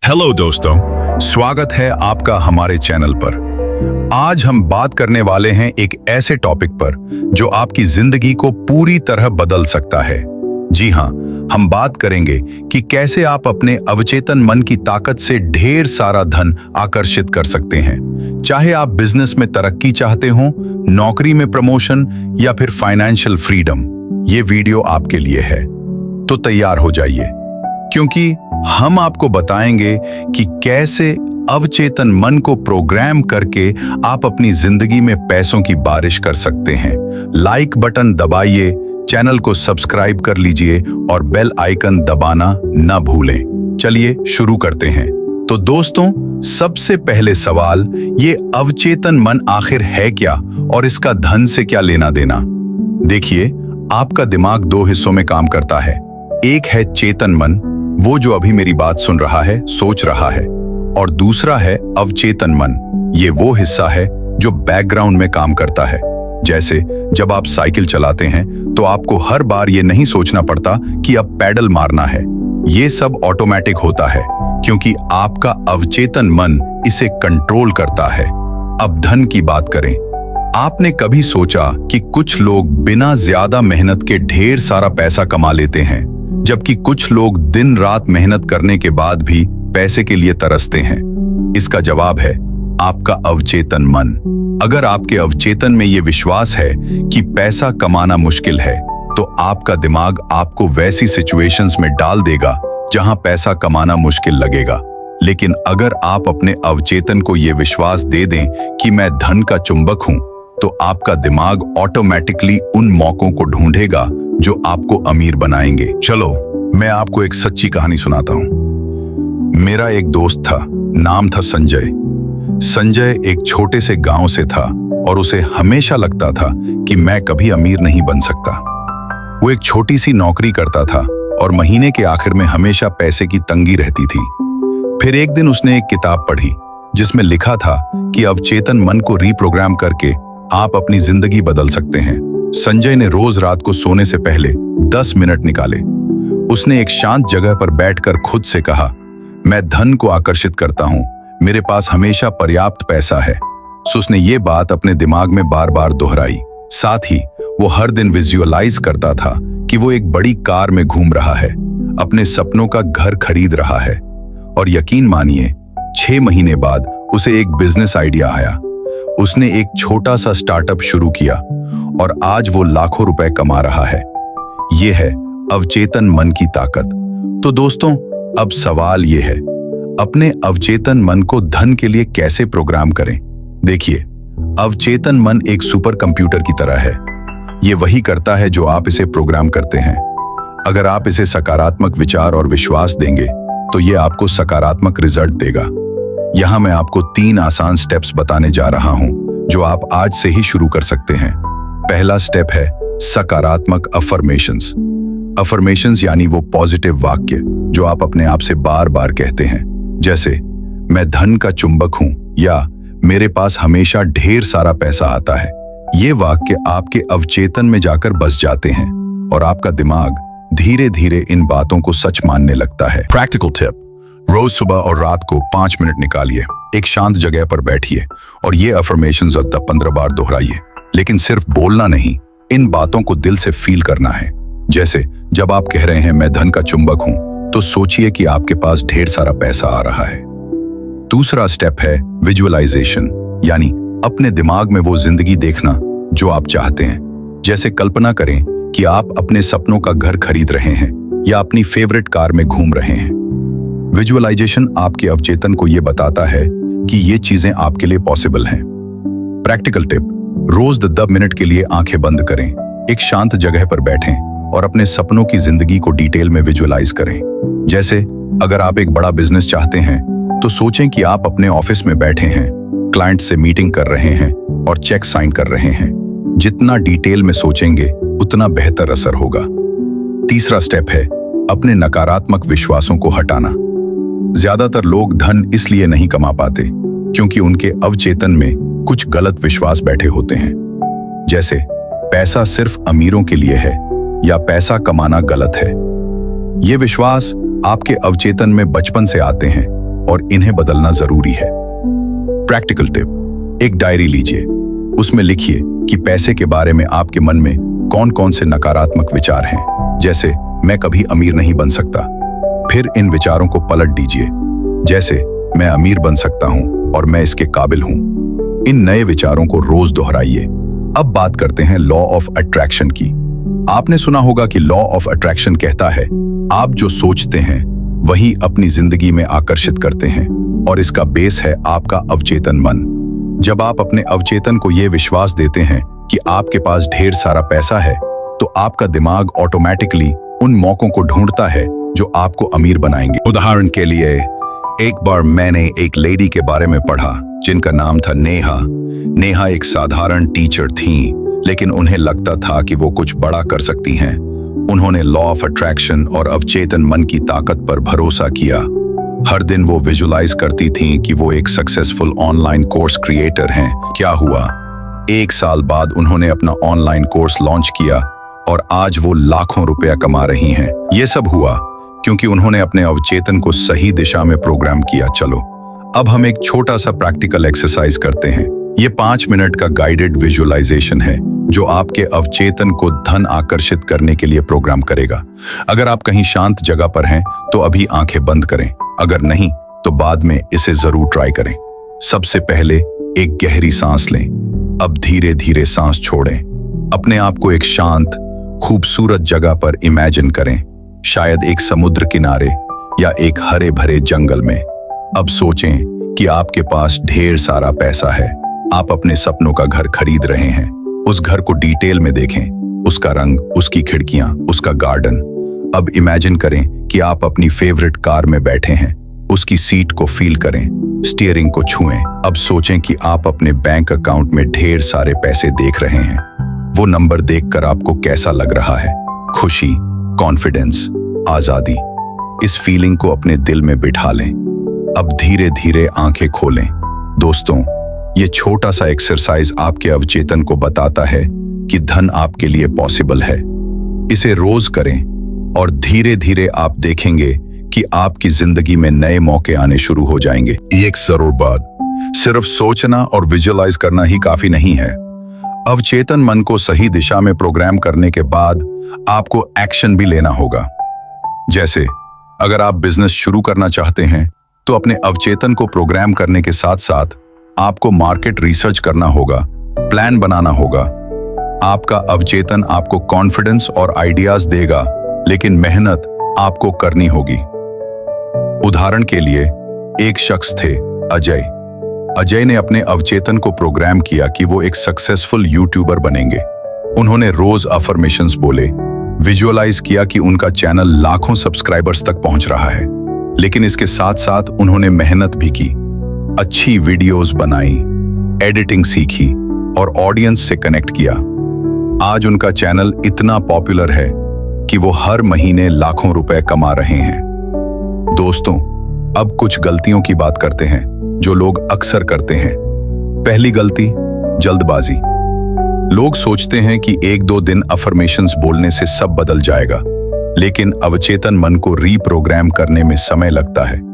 Hello दोस्तों, स्वागत है आपका हमारे चैनल पर। आज हम बात करने वाले हैं एक ऐसे टॉपिक पर जो आपकी जिंदगी को पूरी तरह बदल सकता है। जी हाँ, हम बात करेंगे कि कैसे आप अपने अवचेतन मन की ताकत से ढेर सारा धन आकर्षित कर सकते हैं। चाहे आप बिजनेस में तरक्की चाहते हो, नौकरी में प्रमोशन या फिर फाइनेंशियल फ्रीडम, ये वीडियो आपके लिए है। तो तैयार हो जाइए, क्योंकि हम आपको बताएंगे कि कैसे अवचेतन मन को प्रोग्राम करके आप अपनी जिंदगी में पैसों की बारिश कर सकते हैं। लाइक बटन दबाइए, चैनल को सब्सक्राइब कर लीजिए और बेल आइकन दबाना न भूलें। चलिए शुरू करते हैं। तो दोस्तों, सबसे पहले सवाल, ये अवचेतन मन आखिर है क्या और इसका धन से क्या लेना देना? देखिए, आपका दिमाग दो हिस्सों में काम करता है। एक है चेतन मन, वो जो अभी मेरी बात सुन रहा है, सोच रहा है, और दूसरा है अवचेतन मन। ये वो हिस्सा है जो बैकग्राउंड में काम करता है। जैसे जब आप साइकिल चलाते हैं तो आपको हर बार ये नहीं सोचना पड़ता कि अब पैडल मारना है। ये सब ऑटोमेटिक होता है क्योंकि आपका अवचेतन मन इसे कंट्रोल करता है। अब धन की बात करें। आपने कभी सोचा कि कुछ लोग बिना ज्यादा मेहनत के ढेर सारा पैसा कमा लेते हैं, जबकि कुछ लोग दिन रात मेहनत करने के बाद भी पैसे के लिए तरसते हैं? इसका जवाब है आपका अवचेतन मन। अगर आपके अवचेतन में ये विश्वास है कि पैसा कमाना मुश्किल है, तो आपका दिमाग आपको वैसी सिचुएशंस में डाल देगा जहां पैसा कमाना मुश्किल लगेगा। लेकिन अगर आप अपने अवचेतन को ये विश्वास दे दें कि मैं धन का चुंबक हूं, तो आपका दिमाग ऑटोमेटिकली उन मौकों को ढूंढेगा जो आपको अमीर बनाएंगे। चलो, मैं आपको एक सच्ची कहानी सुनाता हूं। मेरा एक दोस्त था, नाम था संजय। संजय एक छोटे से गांव से था और उसे हमेशा लगता था कि मैं कभी अमीर नहीं बन सकता। वो एक छोटी सी नौकरी करता था और महीने के आखिर में हमेशा पैसे की तंगी रहती थी। फिर एक दिन उसने एक किताब पढ़ी जिसमें लिखा था कि अवचेतन मन को रीप्रोग्राम करके आप अपनी जिंदगी बदल सकते हैं। संजय ने रोज रात को सोने से पहले 10 मिनट निकाले। उसने एक शांत जगह पर बैठकर खुद से कहा, मैं धन को आकर्षित करता हूं, मेरे पास हमेशा पर्याप्त पैसा है। उसने ये बात अपने दिमाग में बार बार दोहराई। साथ ही वो हर दिन विजुअलाइज करता था कि वो एक बड़ी कार में घूम रहा है, अपने सपनों का घर खरीद रहा है। और यकीन मानिए, 6 महीने बाद उसे एक बिजनेस आइडिया आया। उसने एक छोटा सा स्टार्टअप शुरू किया और आज वो लाखों रुपए कमा रहा है। ये है अवचेतन मन की ताकत। तो दोस्तों, अब सवाल ये है, अपने अवचेतन मन को धन के लिए कैसे प्रोग्राम करें? देखिए, अवचेतन मन एक सुपर कंप्यूटर की तरह है। ये वही करता है जो आप इसे प्रोग्राम करते हैं। अगर आप इसे सकारात्मक विचार और विश्वास देंगे, तो ये आपको सकारात्मक रिजल्ट देगा। यहाँ मैं आपको 3 आसान स्टेप्स बताने जा रहा हूँ जो आप आज से ही शुरू कर सकते हैं। पहला स्टेप है सकारात्मक अफर्मेशंस। अफर्मेशंस यानी वो पॉजिटिव वाक्य जो आप अपने आप से बार बार कहते हैं, जैसे मैं धन का चुंबक हूं या मेरे पास हमेशा ढेर सारा पैसा आता है। ये वाक्य आपके अवचेतन में जाकर बस जाते हैं और आपका दिमाग धीरे धीरे इन बातों को सच मानने लगता है। प्रैक्टिकल टिप, रोज सुबह और रात को 5 मिनट निकालिए, एक शांत जगह पर बैठिए और ये अफर्मेशंस 15 बार दोहराइए। लेकिन सिर्फ बोलना नहीं, इन बातों को दिल से फील करना है। जैसे जब आप कह रहे हैं मैं धन का चुंबक हूं, तो सोचिए कि आपके पास ढेर सारा पैसा आ रहा है। दूसरा स्टेप है विजुअलाइजेशन, यानी अपने दिमाग में वो जिंदगी देखना जो आप चाहते हैं। जैसे कल्पना करें कि आप अपने सपनों का घर खरीद रहे हैं या अपनी फेवरेट कार में घूम रहे हैं। विजुअलाइजेशन आपके अवचेतन को यह बताता है कि ये चीजें आपके लिए पॉसिबल हैं। प्रैक्टिकल टिप, रोज 10 मिनट के लिए आंखें बंद करें, एक शांत जगह पर बैठें और अपने सपनों की जिंदगी को डिटेल में विजुअलाइज करें। जैसे अगर आप एक बड़ा बिजनेस चाहते हैं, तो सोचें कि आप अपने ऑफिस में बैठे हैं, क्लाइंट से मीटिंग कर रहे हैं और चेक साइन कर रहे हैं। जितना डिटेल में सोचेंगे, उतना बेहतर असर होगा। तीसरा स्टेप है अपने नकारात्मक विश्वासों को हटाना। ज्यादातर लोग धन इसलिए नहीं कमा पाते क्योंकि उनके अवचेतन में कुछ गलत विश्वास बैठे होते हैं। जैसे पैसा सिर्फ अमीरों के लिए है या पैसा कमाना गलत है। ये विश्वास आपके अवचेतन में बचपन से आते हैं और इन्हें बदलना जरूरी है। प्रैक्टिकल टिप, एक डायरी लीजिए, उसमें लिखिए कि पैसे के बारे में आपके मन में कौन कौन से नकारात्मक विचार हैं, जैसे मैं कभी अमीर नहीं बन सकता। फिर इन विचारों को पलट दीजिए, जैसे मैं अमीर बन सकता हूं और मैं इसके काबिल हूं। इन नए विचारों को रोज दोहराइए। अब बात करते हैं लॉ ऑफ अट्रैक्शन की। आपने सुना होगा कि लॉ ऑफ अट्रैक्शन कहता है, आप जो सोचते हैं वही अपनी जिंदगी में आकर्षित करते हैं, और इसका बेस है आपका अवचेतन मन। जब आप अपने अवचेतन को यह विश्वास देते हैं कि आपके पास ढेर सारा पैसा है, तो आपका दिमाग ऑटोमेटिकली उन मौकों को ढूंढता है जो आपको अमीर बनाएंगे। उदाहरण के लिए, एक बार मैंने एक लेडी के बारे में पढ़ा जिनका नाम था नेहा। नेहा एक साधारण टीचर थीं, लेकिन उन्हें लगता था कि वो कुछ बड़ा कर सकती हैं। उन्होंने लॉ ऑफ अट्रैक्शन और अवचेतन मन की ताकत पर भरोसा किया। हर दिन वो विजुलाइज करती थीं कि वो एक सक्सेसफुल ऑनलाइन कोर्स क्रिएटर हैं। क्या हुआ? 1 साल बाद उन्होंने अपना ऑनलाइन कोर्स लॉन्च किया और आज वो लाखों रुपया कमा रही हैं। ये सब हुआ क्योंकि उन्होंने अपने अवचेतन को सही दिशा में प्रोग्राम किया। चलो, अब हम एक छोटा सा प्रैक्टिकल एक्सरसाइज करते हैं। ये 5 मिनट का गाइडेड विजुअलाइजेशन है जो आपके अवचेतन को धन आकर्षित करने के लिए प्रोग्राम करेगा। अगर आप कहीं शांत जगह पर हैं तो अभी आंखें बंद करें, अगर नहीं तो बाद में इसे जरूर ट्राई करें। सबसे पहले एक गहरी सांस लें। अब धीरे धीरे सांस छोड़ें। अपने आप को एक शांत, खूबसूरत जगह पर इमेजिन करें, शायद एक समुद्र किनारे या एक हरे भरे जंगल में। अब सोचें कि आपके पास ढेर सारा पैसा है। आप अपने सपनों का घर खरीद रहे हैं। उस घर को डिटेल में देखें, उसका रंग, उसकी खिड़कियां, उसका गार्डन। अब इमेजिन करें कि आप अपनी फेवरेट कार में बैठे हैं। उसकी सीट को फील करें, स्टीयरिंग को छुएं। अब सोचें कि आप अपने बैंक अकाउंट में ढेर सारे पैसे देख रहे हैं। वो नंबर देखकर आपको कैसा लग रहा है? खुशी, कॉन्फिडेंस, आजादी। इस फीलिंग को अपने दिल में बिठा लें। अब धीरे धीरे आंखें खोलें। दोस्तों, ये छोटा सा एक्सरसाइज आपके अवचेतन को बताता है कि धन आपके लिए पॉसिबल है। इसे रोज करें और धीरे धीरे आप देखेंगे कि आपकी जिंदगी में नए मौके आने शुरू हो जाएंगे। एक जरूर बात, सिर्फ सोचना और विजुअलाइज करना ही काफी नहीं है। अवचेतन मन को सही दिशा में प्रोग्राम करने के बाद आपको एक्शन भी लेना होगा। जैसे अगर आप बिजनेस शुरू करना चाहते हैं तो अपने अवचेतन को प्रोग्राम करने के साथ साथ आपको मार्केट रिसर्च करना होगा, प्लान बनाना होगा। आपका अवचेतन आपको कॉन्फिडेंस और आइडियाज देगा, लेकिन मेहनत आपको करनी होगी। उदाहरण के लिए, एक शख्स थे अजय। अजय ने अपने अवचेतन को प्रोग्राम किया कि वो एक सक्सेसफुल यूट्यूबर बनेंगे। उन्होंने रोज अफर्मेशंस बोले, विजुअलाइज किया कि उनका चैनल लाखों सब्सक्राइबर्स तक पहुंच रहा है। लेकिन इसके साथ साथ उन्होंने मेहनत भी की, अच्छी वीडियोस बनाई, एडिटिंग सीखी और ऑडियंस से कनेक्ट किया। आज उनका चैनल इतना पॉपुलर है कि वो हर महीने लाखों रुपए कमा रहे हैं। दोस्तों, अब कुछ गलतियों की बात करते हैं जो लोग अक्सर करते हैं। पहली गलती, जल्दबाजी। लोग सोचते हैं कि 1-2 दिन अफर्मेशंस बोलने से सब बदल जाएगा, लेकिन अवचेतन मन को रीप्रोग्राम करने में समय लगता है।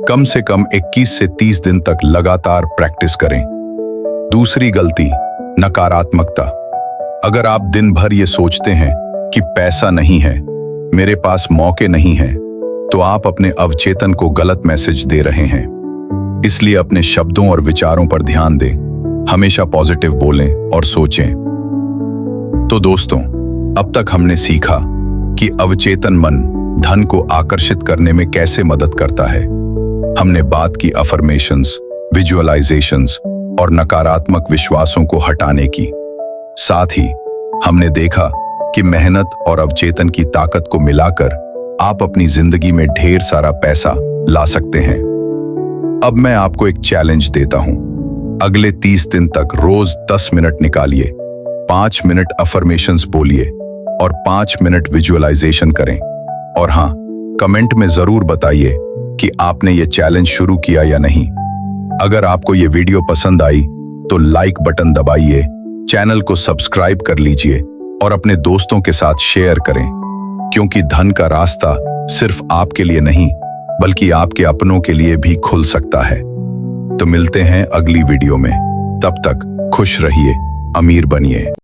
कम से कम 21 से 30 दिन तक लगातार प्रैक्टिस करें। दूसरी गलती, नकारात्मकता। अगर आप दिन भर ये सोचते हैं कि पैसा नहीं है, मेरे पास मौके नहीं हैं, तो आप अपने अवचेतन को गलत मैसेज दे रहे हैं। इसलिए अपने शब्दों और विचारों पर ध्यान दें। हमेशा पॉजिटिव बोलें और सोचें। तो दोस्तों, अब तक हमने सीखा कि अवचेतन मन धन को आकर्षित करने में कैसे मदद करता है। हमने बात की अफर्मेशंस, विजुअलाइजेशंस और नकारात्मक विश्वासों को हटाने की। साथ ही हमने देखा कि मेहनत और अवचेतन की ताकत को मिलाकर आप अपनी जिंदगी में ढेर सारा पैसा ला सकते हैं। अब मैं आपको एक चैलेंज देता हूं। अगले 30 दिन तक रोज 10 मिनट निकालिए, 5 मिनट अफर्मेशंस बोलिए और 5 मिनट विजुअलाइजेशन करें। और हाँ, कमेंट में जरूर बताइए कि आपने ये चैलेंज शुरू किया या नहीं। अगर आपको ये वीडियो पसंद आई तो लाइक बटन दबाइए, चैनल को सब्सक्राइब कर लीजिए और अपने दोस्तों के साथ शेयर करें, क्योंकि धन का रास्ता सिर्फ आपके लिए नहीं बल्कि आपके अपनों के लिए भी खुल सकता है। तो मिलते हैं अगली वीडियो में। तब तक खुश रहिए, अमीर बनिए।